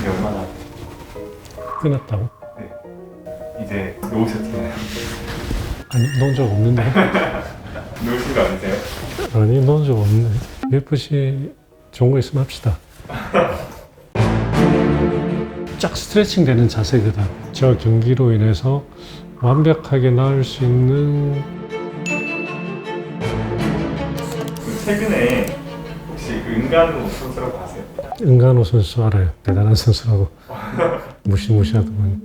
지 얼마나? 끊었다고? 네. 이제 놓으셨잖아요. 아니, 놓은 적 없는데. 놓으신 거 아니세요? 아니, 놓은 적 없는데. UFC 좋은 거 있으면 합시다. 쫙 스트레칭 되는 자세거든. 저 경기로 인해서 완벽하게 나을 수 있는. 최근에 혹시 은간우 선수라고 아세요? 은간호 선수 알아요. 대단한 선수라고. 무시무시하더만.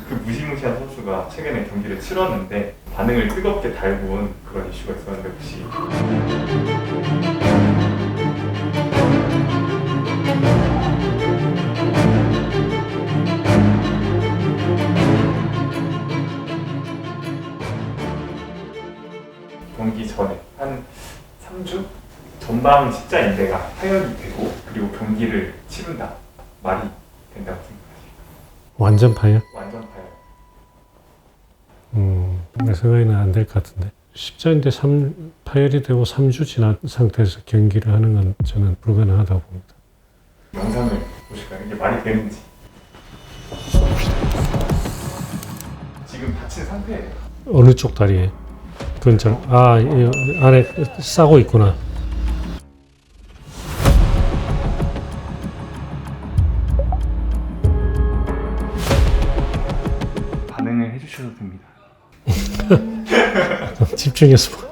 그 무시무시한 선수가 최근에 경기를 치렀는데 반응을 뜨겁게 달군 그런 이슈가 있었는데 혹시 경기 전에 한 3주? 전방 십자인대가 파열이 되고 그리고 경기를 치른다 말이 된다고 생각하시죠? 완전 파열? 완전 파열. 내 생각에는 안 될 것 같은데. 십자인대 파열이 되고 3주 지난 상태에서 경기를 하는 건 저는 불가능하다고 봅니다. 영상을 보실까요? 이게 말이 되는지. 지금 다친 상태예요. 어느 쪽 다리에? 그건 이 안에 싸고 있구나. 반응을 해주셔도 됩니다. 집중해서 봐.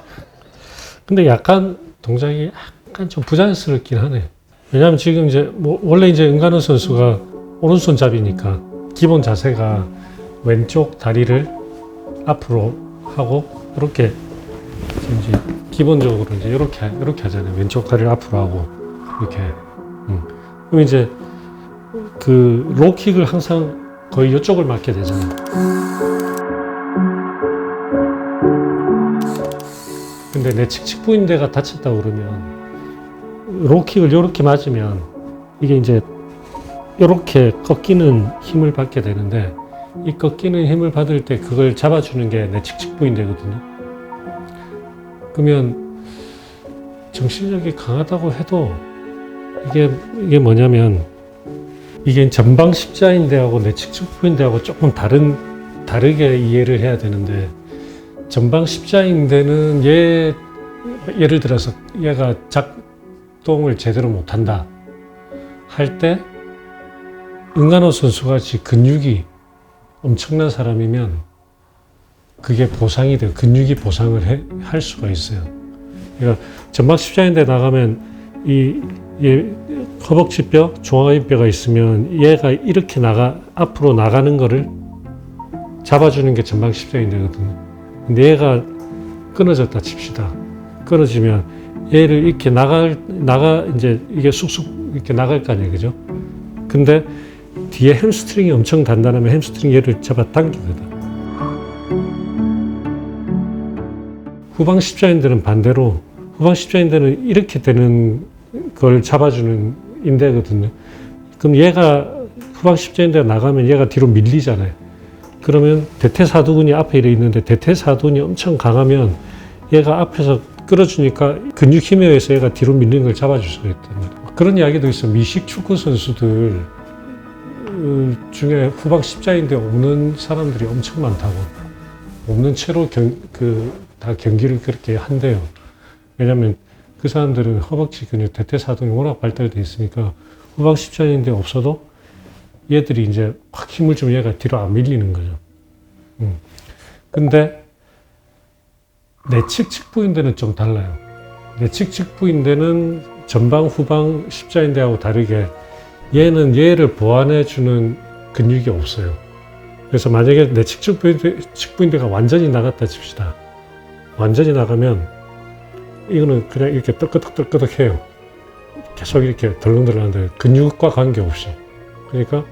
근데 약간 동작이 약간 좀 부자연스럽긴 하네. 왜냐면 지금 이제 원래 이제 은간우 선수가 오른손잡이니까 기본 자세가 왼쪽 다리를 앞으로 하고 이렇게 이제 기본적으로 이제 이렇게 하잖아요. 왼쪽 다리를 앞으로 하고 이렇게. 그럼 이제 그 로킥을 항상 거의 이쪽을 맞게 되잖아요. 근데 내 칙칙부인대가 다쳤다 그러면 로킥을 이렇게 맞으면 이게 이제 이렇게 꺾이는 힘을 받게 되는데 이 꺾이는 힘을 받을 때 그걸 잡아주는 게 내 칙칙부인대거든요. 그러면 정신력이 강하다고 해도 이게 뭐냐면 이게 전방 십자인대하고 내 칙칙부인대하고 조금 다르게 이해를 해야 되는데 전방 십자인대는 예를 들어서 얘가 작동을 제대로 못한다 할 때 은간호 선수같이 근육이 엄청난 사람이면 그게 보상이 돼요. 근육이 보상을 할 수가 있어요. 그러니까 전방 십자인대 나가면 얘 허벅지뼈, 종아리뼈가 있으면 얘가 이렇게 앞으로 나가는 거를 잡아주는 게 전방 십자인대거든요. 근데 얘가 끊어졌다 칩시다. 끊어지면 얘를 이렇게 이제 이게 쑥쑥 이렇게 나갈 거 아니에요. 그죠? 근데 뒤에 햄스트링이 엄청 단단하면 햄스트링 얘를 잡아 당기거든. 후방 십자인대는 반대로 후방 십자인대는 이렇게 되는 걸 잡아주는 인대거든요. 그럼 얘가 후방 십자인대가 나가면 얘가 뒤로 밀리잖아요. 그러면 대퇴사두근이 앞에 이래 있는데 대퇴사두근이 엄청 강하면 얘가 앞에서 끌어주니까 근육 힘에 의해서 얘가 뒤로 밀리는 걸 잡아줄 수가 있단 말이에요. 그런 이야기도 있어. 미식 축구 선수들 중에 후방 십자인대 없는 사람들이 엄청 많다고. 없는 채로 다 경기를 그렇게 한대요. 왜냐면 그 사람들은 허벅지 근육, 대퇴사두근이 워낙 발달되어 있으니까 후방 십자인대 없어도 얘들이 이제 확 힘을 주면 얘가 뒤로 안 밀리는 거죠. 근데 내측측부인대는 좀 달라요. 내측측부인대는 전방, 후방 십자인대하고 다르게 얘는 얘를 보완해주는 근육이 없어요. 그래서 만약에 내측측부인대가 완전히 나갔다 칩시다. 완전히 나가면 이거는 그냥 이렇게 떨끄덕떨끄덕 해요. 계속 이렇게 덜렁덜렁한데 근육과 관계없이. 그러니까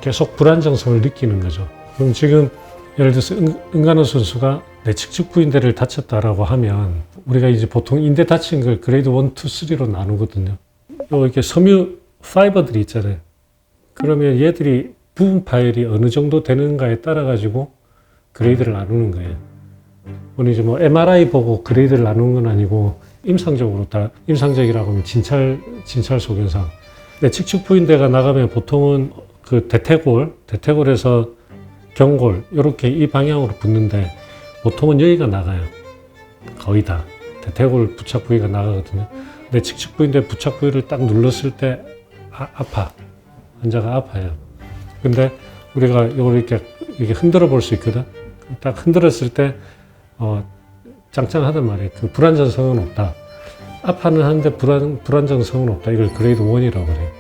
계속 불안정성을 느끼는 거죠. 그럼 지금 예를 들어서 은간호 선수가 내측측부인대를 다쳤다라고 하면 우리가 이제 보통 인대 다친 걸 그레이드 1, 2, 3로 나누거든요. 이렇게 섬유 파이버들이 있잖아요. 그러면 얘들이 부분 파열이 어느 정도 되는가에 따라 가지고 그레이드를 나누는 거예요. 우리 이제 MRI 보고 그레이드를 나누는 건 아니고 임상적으로 임상적이라고 하면 진찰 소견상 내측측부인대가 나가면 보통은 그 대퇴골에서 경골 이렇게 이 방향으로 붙는데 보통은 여기가 나가요. 거의 다 대퇴골 부착 부위가 나가거든요. 근데 칙칙 부위인데 부착 부위를 딱 눌렀을 때 아파. 환자가 아파요. 근데 우리가 이걸 이렇게 흔들어 볼 수 있거든. 딱 흔들었을 때 짱짱하단 말이에요. 그 불안정성은 없다. 아파는 하는데 불안정성은 없다. 이걸 그레이드 1이라고 그래요.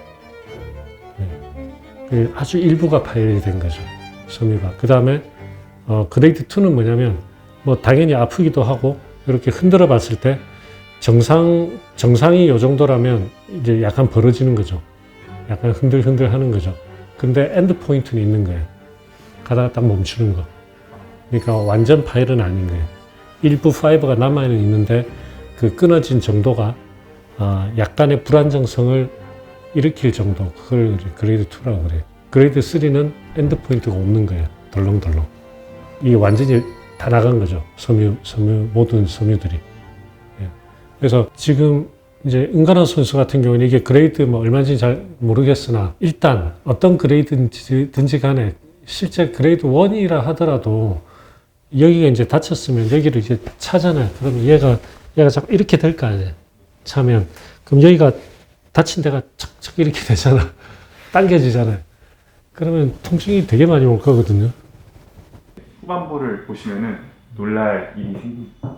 네. 아주 일부가 파열이 된 거죠. 섬유가. 그 다음에 그레이드 2는 뭐냐면 뭐 당연히 아프기도 하고 이렇게 흔들어 봤을 때 정상이 이 정도라면 이제 약간 벌어지는 거죠. 약간 흔들흔들 하는 거죠. 근데 엔드 포인트는 있는 거예요. 가다가 딱 멈추는 거. 그러니까 완전 파열은 아닌 거예요. 일부 파이버가 남아있는데 그 끊어진 정도가 약간의 불안정성을 일으킬 정도. 그걸 그레이드 2라고 그래요. 그레이드 3는 엔드 포인트가 없는 거예요. 덜렁덜렁. 이게 완전히 다 나간 거죠. 모든 섬유들이. 예. 그래서 지금 이제 은간호 선수 같은 경우는 이게 그레이드 뭐 얼마인지 잘 모르겠으나 일단 어떤 그레이드든지 간에 실제 그레이드 1이라 하더라도 여기가 이제 다쳤으면 여기를 이제 차잖아요. 그러면 얘가 자꾸 이렇게 될 거 아니에요. 차면. 그럼 여기가 다친 데가 척척 이렇게 되잖아. 당겨지잖아요. 그러면 통증이 되게 많이 올 거거든요. 후반부를 보시면은 놀랄 일이 생깁니다.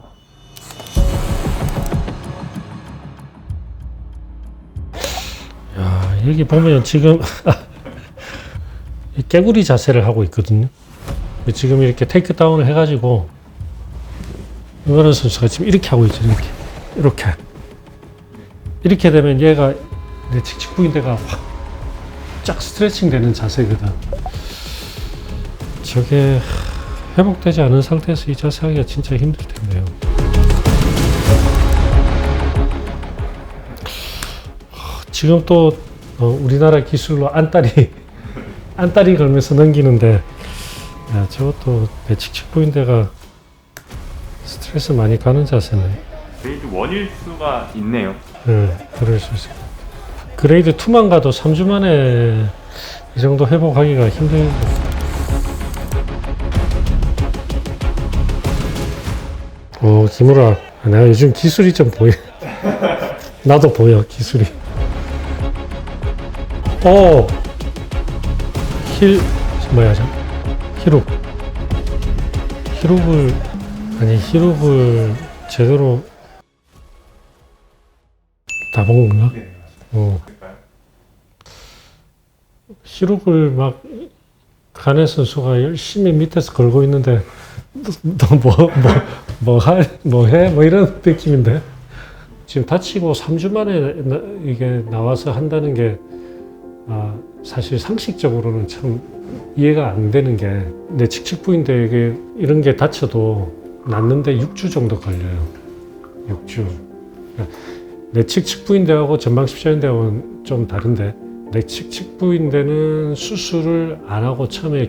야, 여기 보면 지금 깨구리 자세를 하고 있거든요. 지금 이렇게 테이크 다운을 해가지고 은간호 선수가 지금 이렇게 하고 있죠. 이렇게 되면 얘가 내 칙칙부인대가 확 쫙 스트레칭 되는 자세거든. 저게 회복되지 않은 상태에서 이 자세 하기가 진짜 힘들 텐데요. 지금 또 우리나라 기술로 안다리 걸면서 넘기는데, 야, 저것도 내 칙칙부인대가 스트레스 많이 가는 자세네. 그레이드 1일 수가 있네요. 네, 그럴 수 있을 것 같아요. 그레이드 2만 가도 3주 만에 이 정도 회복하기가 힘들고. 김우라, 내가 요즘 기술이 좀 보여. 나도 보여, 기술이. 히룹을 제대로 다 본 건가? 네, 어. 히룹을 막 간혜 선수가 열심히 밑에서 걸고 있는데 너 뭐 해? 뭐 이런 느낌인데 지금 다치고 3주 만에 이게 나와서 한다는 게 사실 상식적으로는 참 이해가 안 되는 게 내 칙칙부인데 이게 이런 게 다쳐도 낫는데 6주 정도 걸려요. 6주. 내 칙칙부인대하고 전방 십자인대하고는 좀 다른데 내 칙칙부인대는 수술을 안 하고 처음에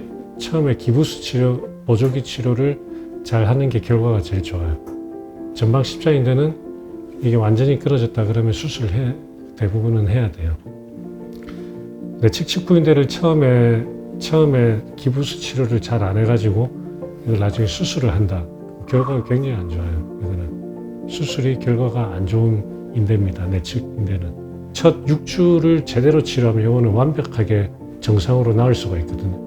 기부수 치료, 보조기 치료를 잘 하는 게 결과가 제일 좋아요. 전방 십자인대는 이게 완전히 끊어졌다 그러면 대부분은 해야 돼요. 내 칙칙부인대를 처음에 기부수 치료를 잘 안 해가지고 이걸 나중에 수술을 한다. 결과가 굉장히 안 좋아요. 이거는 수술이 결과가 안 좋은 인대입니다. 내측 인대는. 첫 6주를 제대로 치료하면 이거는 완벽하게 정상으로 나을 수가 있거든요.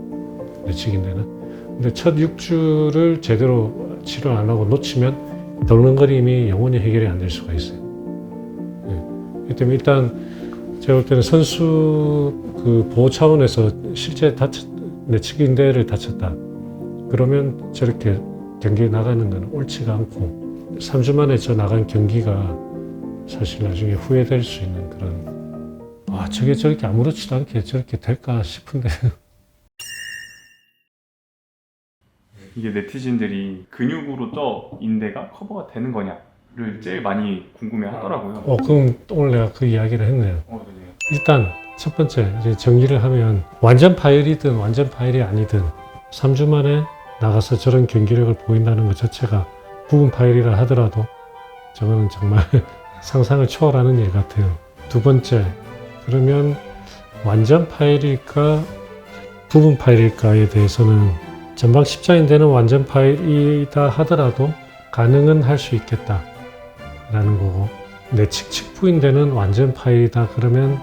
내측 인대는. 근데 첫 6주를 제대로 치료 안 하고 놓치면 덜렁거림이 영원히 해결이 안 될 수가 있어요. 네. 때문에 일단 제가 볼 때는 선수 그 보호 차원에서 실제 내측 인대를 다쳤다. 그러면 저렇게 경기에 나가는 건 옳지가 않고 3주 만에 저 나간 경기가 사실 나중에 후회될 수 있는 그런 저게 저렇게 아무렇지도 않게 저렇게 될까 싶은데 이게 네티즌들이 근육으로 쪄 인대가 커버가 되는 거냐를 제일 많이 궁금해 하더라고요. 그럼 오늘 내가 그 이야기를 했네요. 네. 일단 첫 번째 이제 정리를 하면 완전 파열이든 완전 파열이 아니든 3주 만에 나가서 저런 경기력을 보인다는 것 자체가 부분 파열이라 하더라도 저거는 정말 상상을 초월하는 일 같아요. 두 번째, 그러면 완전 파열일까 부분 파일일까에 대해서는 전방 십자인대는 완전 파일이다 하더라도 가능은 할 수 있겠다 라는 거고, 내측 측부인대는 완전 파일이다 그러면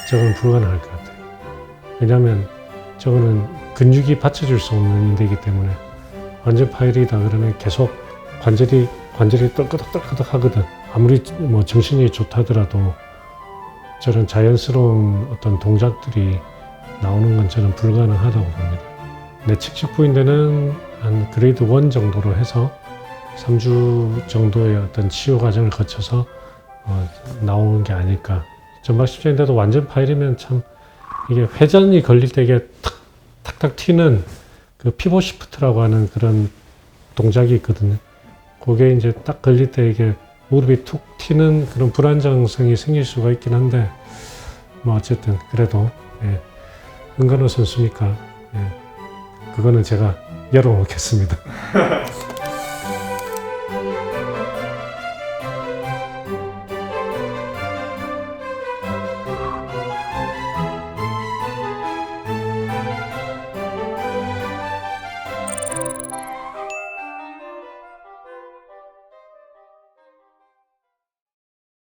저건 불가능할 것 같아요. 왜냐하면 저거는 근육이 받쳐줄 수 없는 인대이기 때문에 완전 파일이다 그러면 계속 관절이 떨끄덕떨끄덕 하거든. 아무리 뭐 정신이 좋다더라도 저런 자연스러운 어떤 동작들이 나오는 건 저는 불가능하다고 봅니다. 내측 측부인대는 한 그레이드 1 정도로 해서 3주 정도의 어떤 치유 과정을 거쳐서 나오는 게 아닐까. 전방 십자인대도 완전 파일이면 참 이게 회전이 걸릴 때 이게 탁탁 튀는 그 피벗 시프트라고 하는 그런 동작이 있거든요. 그게 이제 딱 걸릴 때 이게 무릎이 툭 튀는 그런 불안정성이 생길 수가 있긴 한데, 뭐 어쨌든 그래도 은간호 선수니까 그거는 제가 열어놓겠습니다.